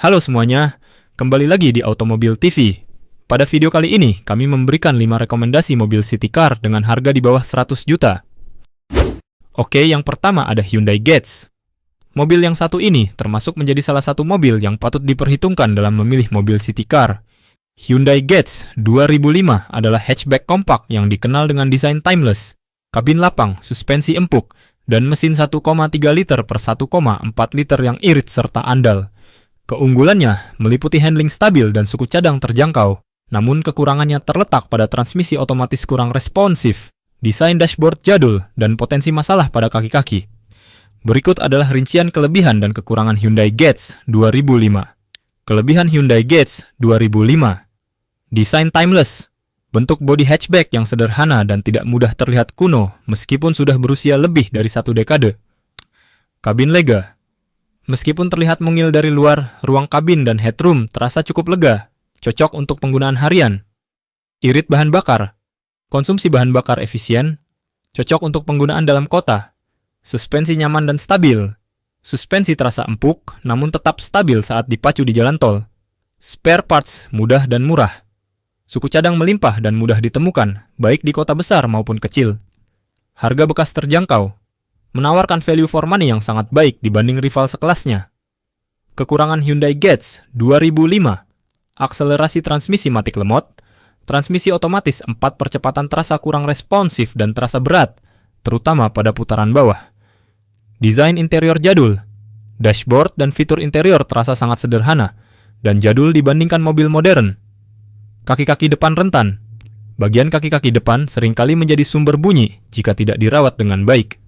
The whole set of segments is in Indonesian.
Halo semuanya, kembali lagi di Automobil TV. Pada video kali ini, kami memberikan 5 rekomendasi mobil city car dengan harga di bawah 100 juta. Oke, yang pertama ada Hyundai Getz. Mobil yang satu ini termasuk menjadi salah satu mobil yang patut diperhitungkan dalam memilih mobil city car. Hyundai Getz 2005 adalah hatchback kompak yang dikenal dengan desain timeless, kabin lapang, suspensi empuk, dan mesin 1,3 liter per 1,4 liter yang irit serta andal. Keunggulannya meliputi handling stabil dan suku cadang terjangkau, namun kekurangannya terletak pada transmisi otomatis kurang responsif, desain dashboard jadul, dan potensi masalah pada kaki-kaki. Berikut adalah rincian kelebihan dan kekurangan Hyundai Getz 2005. Kelebihan Hyundai Getz 2005. Desain timeless. Bentuk bodi hatchback yang sederhana dan tidak mudah terlihat kuno meskipun sudah berusia lebih dari 1 dekade. Kabin lega. Meskipun terlihat mungil dari luar, ruang kabin dan headroom terasa cukup lega, cocok untuk penggunaan harian. Irit bahan bakar. Konsumsi bahan bakar efisien, cocok untuk penggunaan dalam kota. Suspensi nyaman dan stabil. Suspensi terasa empuk, namun tetap stabil saat dipacu di jalan tol. Spare parts mudah dan murah. Suku cadang melimpah dan mudah ditemukan, baik di kota besar maupun kecil. Harga bekas terjangkau. Menawarkan value for money yang sangat baik dibanding rival sekelasnya. Kekurangan Hyundai Getz 2005. Akselerasi transmisi matik lemot. Transmisi otomatis 4 percepatan terasa kurang responsif dan terasa berat, terutama pada putaran bawah. Desain interior jadul. Dashboard dan fitur interior terasa sangat sederhana dan jadul dibandingkan mobil modern. Kaki-kaki depan rentan. Bagian kaki-kaki depan seringkali menjadi sumber bunyi jika tidak dirawat dengan baik.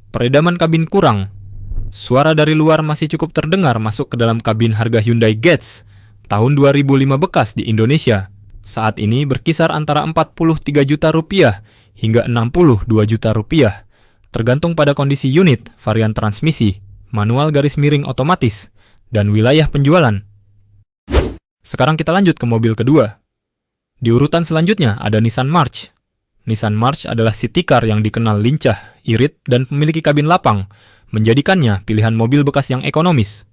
Peredaman kabin kurang. Suara dari luar masih cukup terdengar masuk ke dalam kabin harga Hyundai Getz tahun 2005 bekas di Indonesia. Saat ini berkisar antara 43 juta rupiah hingga 62 juta rupiah, tergantung pada kondisi unit, varian transmisi, manual garis miring otomatis, dan wilayah penjualan. Sekarang kita lanjut ke mobil kedua. Di urutan selanjutnya ada Nissan March. Nissan March adalah city car yang dikenal lincah, irit, dan memiliki kabin lapang, menjadikannya pilihan mobil bekas yang ekonomis.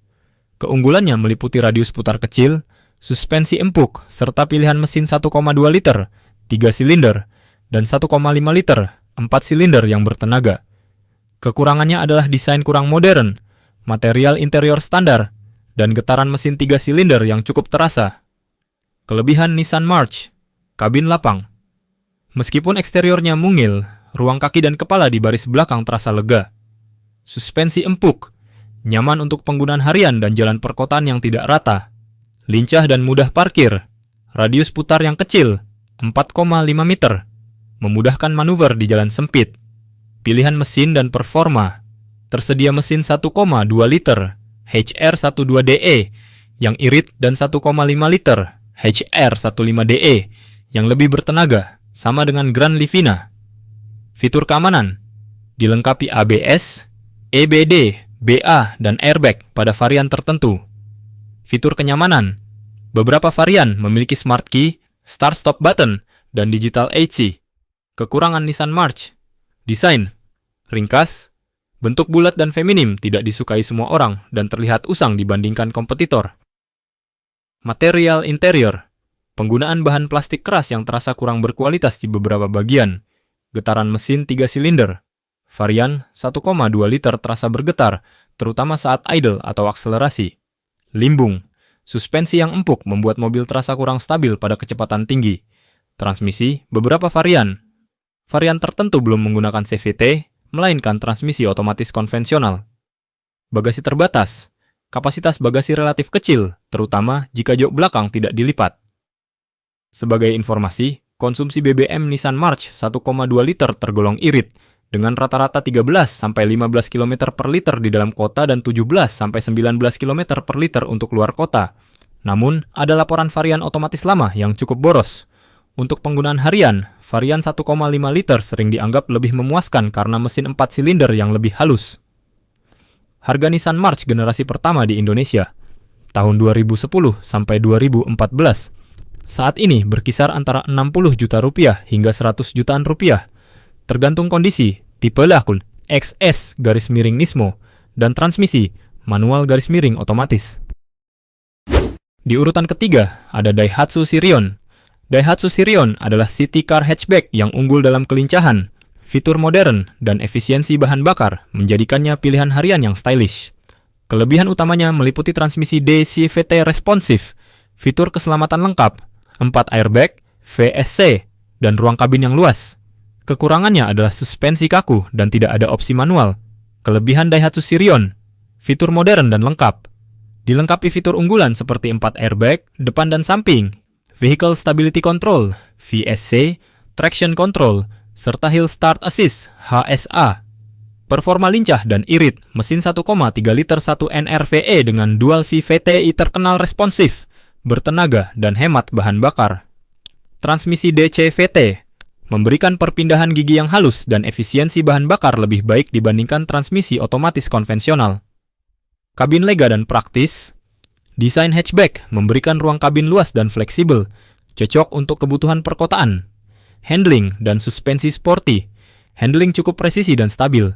Keunggulannya meliputi radius putar kecil, suspensi empuk, serta pilihan mesin 1,2 liter, 3 silinder, dan 1,5 liter, 4 silinder yang bertenaga. Kekurangannya adalah desain kurang modern, material interior standar, dan getaran mesin 3 silinder yang cukup terasa. Kelebihan Nissan March. Kabin lapang. Meskipun eksteriornya mungil, ruang kaki dan kepala di baris belakang terasa lega. Suspensi empuk, nyaman untuk penggunaan harian dan jalan perkotaan yang tidak rata. Lincah dan mudah parkir. Radius putar yang kecil, 4,5 meter. Memudahkan manuver di jalan sempit. Pilihan mesin dan performa. Tersedia mesin 1,2 liter HR12DE yang irit dan 1,5 liter HR15DE yang lebih bertenaga, sama dengan Grand Livina. Fitur keamanan dilengkapi ABS, EBD, BA, dan airbag pada varian tertentu. Fitur kenyamanan, beberapa varian memiliki smart key, start-stop button, dan digital AC. Kekurangan Nissan March. Desain ringkas, bentuk bulat dan feminim tidak disukai semua orang dan terlihat usang dibandingkan kompetitor. Material interior. Penggunaan bahan plastik keras yang terasa kurang berkualitas di beberapa bagian. Getaran mesin 3 silinder. Varian 1,2 liter terasa bergetar, terutama saat idle atau akselerasi. Limbung. Suspensi yang empuk membuat mobil terasa kurang stabil pada kecepatan tinggi. Transmisi, beberapa varian. Varian tertentu belum menggunakan CVT, melainkan transmisi otomatis konvensional. Bagasi terbatas. Kapasitas bagasi relatif kecil, terutama jika jok belakang tidak dilipat. Sebagai informasi, konsumsi BBM Nissan March 1,2 liter tergolong irit, dengan rata-rata 13-15 km per liter di dalam kota dan 17-19 km per liter untuk luar kota. Namun, ada laporan varian otomatis lama yang cukup boros. Untuk penggunaan harian, varian 1,5 liter sering dianggap lebih memuaskan karena mesin 4 silinder yang lebih halus. Harga Nissan March generasi pertama di Indonesia, tahun 2010 sampai 2014, saat ini berkisar antara 60 juta rupiah hingga 100 jutaan rupiah, tergantung kondisi, tipe lakul, XS garis miring Nismo, dan transmisi, manual garis miring otomatis. Di urutan ketiga, ada Daihatsu Sirion. Daihatsu Sirion adalah city car hatchback yang unggul dalam kelincahan, fitur modern, dan efisiensi bahan bakar, menjadikannya pilihan harian yang stylish. Kelebihan utamanya meliputi transmisi DCVT responsif, fitur keselamatan lengkap, 4 airbag, VSC, dan ruang kabin yang luas. Kekurangannya adalah suspensi kaku dan tidak ada opsi manual. Kelebihan Daihatsu Sirion, fitur modern dan lengkap. Dilengkapi fitur unggulan seperti 4 airbag, depan dan samping, Vehicle Stability Control, VSC, Traction Control, serta Hill Start Assist, HSA. Performa lincah dan irit, mesin 1,3 liter 1 NRVE dengan dual VVTi terkenal responsif, bertenaga dan hemat bahan bakar. Transmisi DCVT, memberikan perpindahan gigi yang halus dan efisiensi bahan bakar lebih baik dibandingkan transmisi otomatis konvensional. Kabin lega dan praktis. Desain hatchback memberikan ruang kabin luas dan fleksibel, cocok untuk kebutuhan perkotaan. Handling dan suspensi sporty. Handling cukup presisi dan stabil,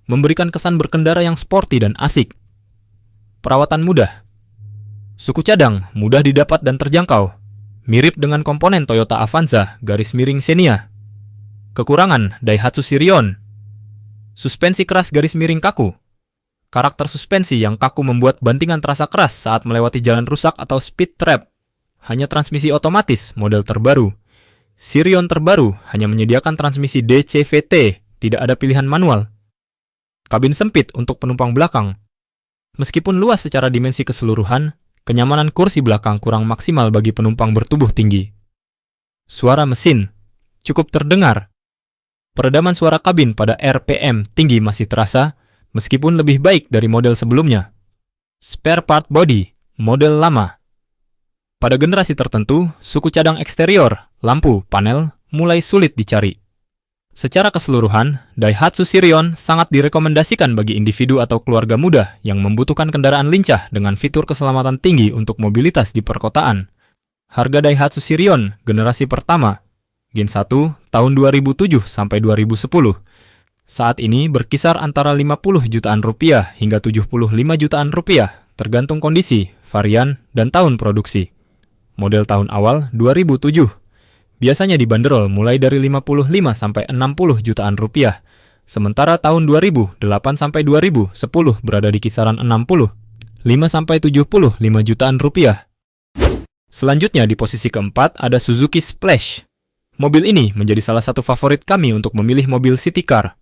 memberikan kesan berkendara yang sporty dan asik. Perawatan mudah. Suku cadang mudah didapat dan terjangkau, mirip dengan komponen Toyota Avanza garis miring Xenia. Kekurangan Daihatsu Sirion. Suspensi keras garis miring kaku. Karakter suspensi yang kaku membuat bantingan terasa keras saat melewati jalan rusak atau speed trap. Hanya transmisi otomatis model terbaru. Sirion terbaru hanya menyediakan transmisi DCVT, tidak ada pilihan manual. Kabin sempit untuk penumpang belakang. Meskipun luas secara dimensi keseluruhan, kenyamanan kursi belakang kurang maksimal bagi penumpang bertubuh tinggi. Suara mesin cukup terdengar. Peredaman suara kabin pada RPM tinggi masih terasa, meskipun lebih baik dari model sebelumnya. Spare part body, model lama. Pada generasi tertentu, suku cadang eksterior, lampu, panel, mulai sulit dicari. Secara keseluruhan, Daihatsu Sirion sangat direkomendasikan bagi individu atau keluarga muda yang membutuhkan kendaraan lincah dengan fitur keselamatan tinggi untuk mobilitas di perkotaan. Harga Daihatsu Sirion generasi pertama, Gen 1, tahun 2007 sampai 2010, saat ini berkisar antara 50 jutaan rupiah hingga 75 jutaan rupiah, tergantung kondisi, varian, dan tahun produksi. Model tahun awal 2007, biasanya dibanderol mulai dari 55 sampai 60 jutaan rupiah, sementara tahun 2008 sampai 2010 berada di kisaran 65 sampai 75 jutaan rupiah. Selanjutnya di posisi keempat ada Suzuki Splash. Mobil ini menjadi salah satu favorit kami untuk memilih mobil city car.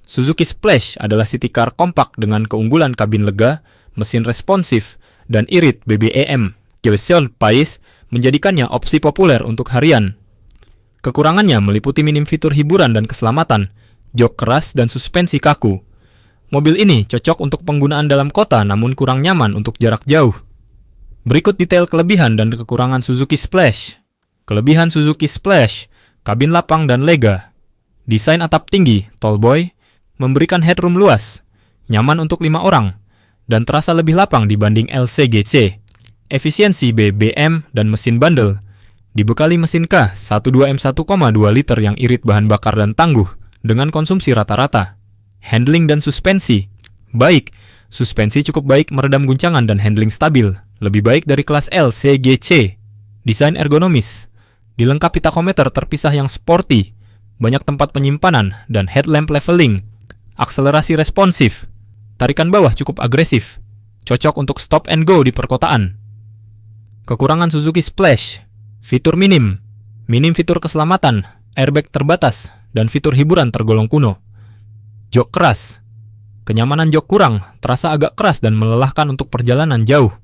Suzuki Splash adalah city car kompak dengan keunggulan kabin lega, mesin responsif, dan irit BBEM. Kilson Pais menjadikannya opsi populer untuk harian. Kekurangannya meliputi minim fitur hiburan dan keselamatan, jok keras dan suspensi kaku. Mobil ini cocok untuk penggunaan dalam kota namun kurang nyaman untuk jarak jauh. Berikut detail kelebihan dan kekurangan Suzuki Splash. Kelebihan Suzuki Splash, kabin lapang dan lega. Desain atap tinggi, tallboy, memberikan headroom luas, nyaman untuk 5 orang, dan terasa lebih lapang dibanding LCGC. Efisiensi BBM dan mesin bandel. Dibekali mesin K 12M 1,2 liter yang irit bahan bakar dan tangguh, dengan konsumsi rata-rata. Handling dan suspensi. Baik, suspensi cukup baik meredam guncangan dan handling stabil, lebih baik dari kelas LCGC. Desain ergonomis. Dilengkapi tachometer terpisah yang sporty, banyak tempat penyimpanan, dan headlamp leveling. Akselerasi responsif, tarikan bawah cukup agresif, cocok untuk stop and go di perkotaan. Kekurangan Suzuki Splash, fitur minim fitur keselamatan, airbag terbatas, dan fitur hiburan tergolong kuno. Jok keras, kenyamanan jok kurang, terasa agak keras dan melelahkan untuk perjalanan jauh.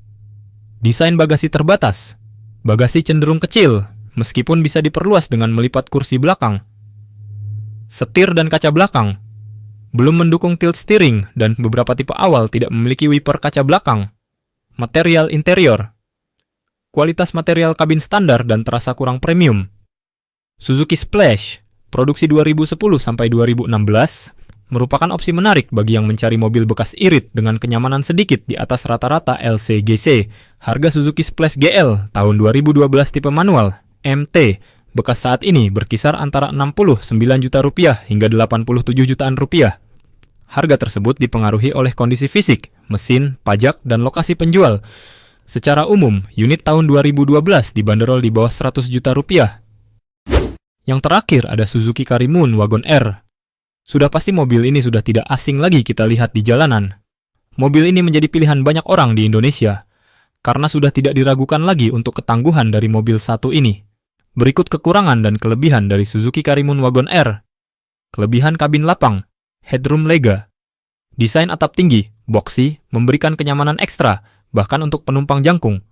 Desain bagasi terbatas, bagasi cenderung kecil, meskipun bisa diperluas dengan melipat kursi belakang. Setir dan kaca belakang, belum mendukung tilt steering dan beberapa tipe awal tidak memiliki wiper kaca belakang. Material interior. Kualitas material kabin standar dan terasa kurang premium. Suzuki Splash, produksi 2010 sampai 2016, merupakan opsi menarik bagi yang mencari mobil bekas irit dengan kenyamanan sedikit di atas rata-rata LCGC. Harga Suzuki Splash GL tahun 2012 tipe manual, MT, bekas saat ini berkisar antara 69 juta rupiah hingga 87 jutaan rupiah. Harga tersebut dipengaruhi oleh kondisi fisik, mesin, pajak, dan lokasi penjual. Secara umum, unit tahun 2012 dibanderol di bawah 100 juta rupiah. Yang terakhir ada Suzuki Karimun Wagon R. Sudah pasti mobil ini sudah tidak asing lagi kita lihat di jalanan. Mobil ini menjadi pilihan banyak orang di Indonesia, karena sudah tidak diragukan lagi untuk ketangguhan dari mobil satu ini. Berikut kekurangan dan kelebihan dari Suzuki Karimun Wagon R. Kelebihan kabin lapang, headroom lega. Desain atap tinggi, boxy, memberikan kenyamanan ekstra, bahkan untuk penumpang jangkung.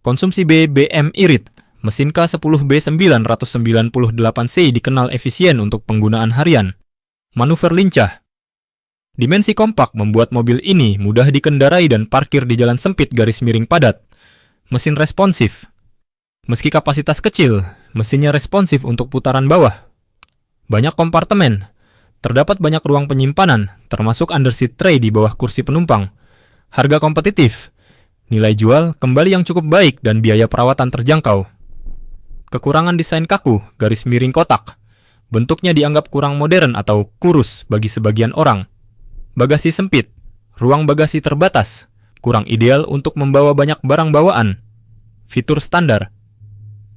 Konsumsi BBM irit, mesin K10B998C dikenal efisien untuk penggunaan harian. Manuver lincah. Dimensi kompak membuat mobil ini mudah dikendarai dan parkir di jalan sempit garis miring padat. Mesin responsif. Meski kapasitas kecil, mesinnya responsif untuk putaran bawah. Banyak kompartemen. Terdapat banyak ruang penyimpanan, termasuk underseat tray di bawah kursi penumpang. Harga kompetitif. Nilai jual kembali yang cukup baik dan biaya perawatan terjangkau. Kekurangan desain kaku, garis miring kotak. Bentuknya dianggap kurang modern atau kurus bagi sebagian orang. Bagasi sempit, ruang bagasi terbatas, kurang ideal untuk membawa banyak barang bawaan. Fitur standar.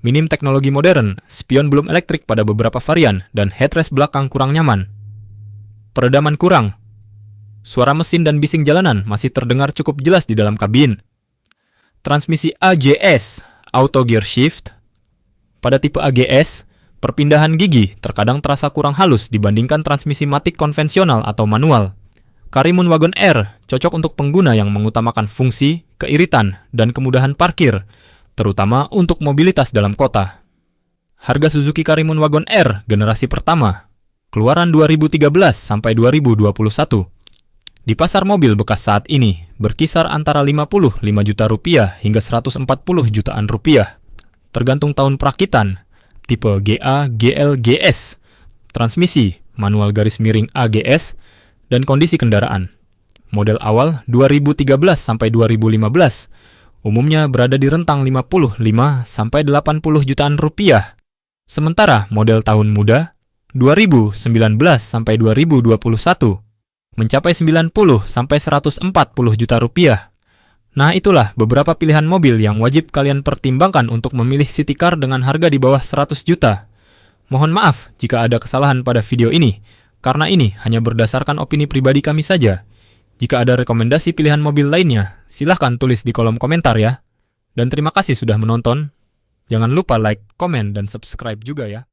Minim teknologi modern, spion belum elektrik pada beberapa varian, dan headrest belakang kurang nyaman. Peredaman kurang. Suara mesin dan bising jalanan masih terdengar cukup jelas di dalam kabin. Transmisi AGS, Auto Gear Shift. Pada tipe AGS, perpindahan gigi terkadang terasa kurang halus dibandingkan transmisi matic konvensional atau manual. Karimun Wagon R cocok untuk pengguna yang mengutamakan fungsi, keiritan, dan kemudahan parkir, terutama untuk mobilitas dalam kota. Harga Suzuki Karimun Wagon R generasi pertama, keluaran 2013 sampai 2021. Di pasar mobil bekas saat ini, berkisar antara 55 juta rupiah hingga 140 jutaan rupiah. Tergantung tahun perakitan, tipe GA, GL, GS, transmisi, manual garis miring AGS, dan kondisi kendaraan. Model awal 2013 sampai 2015, umumnya berada di rentang 55 sampai 80 jutaan rupiah. Sementara model tahun muda 2019 sampai 2021 mencapai 90 sampai 140 juta rupiah. Nah, itulah beberapa pilihan mobil yang wajib kalian pertimbangkan untuk memilih city car dengan harga di bawah 100 juta. Mohon maaf jika ada kesalahan pada video ini, karena ini hanya berdasarkan opini pribadi kami saja. Jika ada rekomendasi pilihan mobil lainnya, silahkan tulis di kolom komentar ya. Dan terima kasih sudah menonton. Jangan lupa like, komen, dan subscribe juga ya.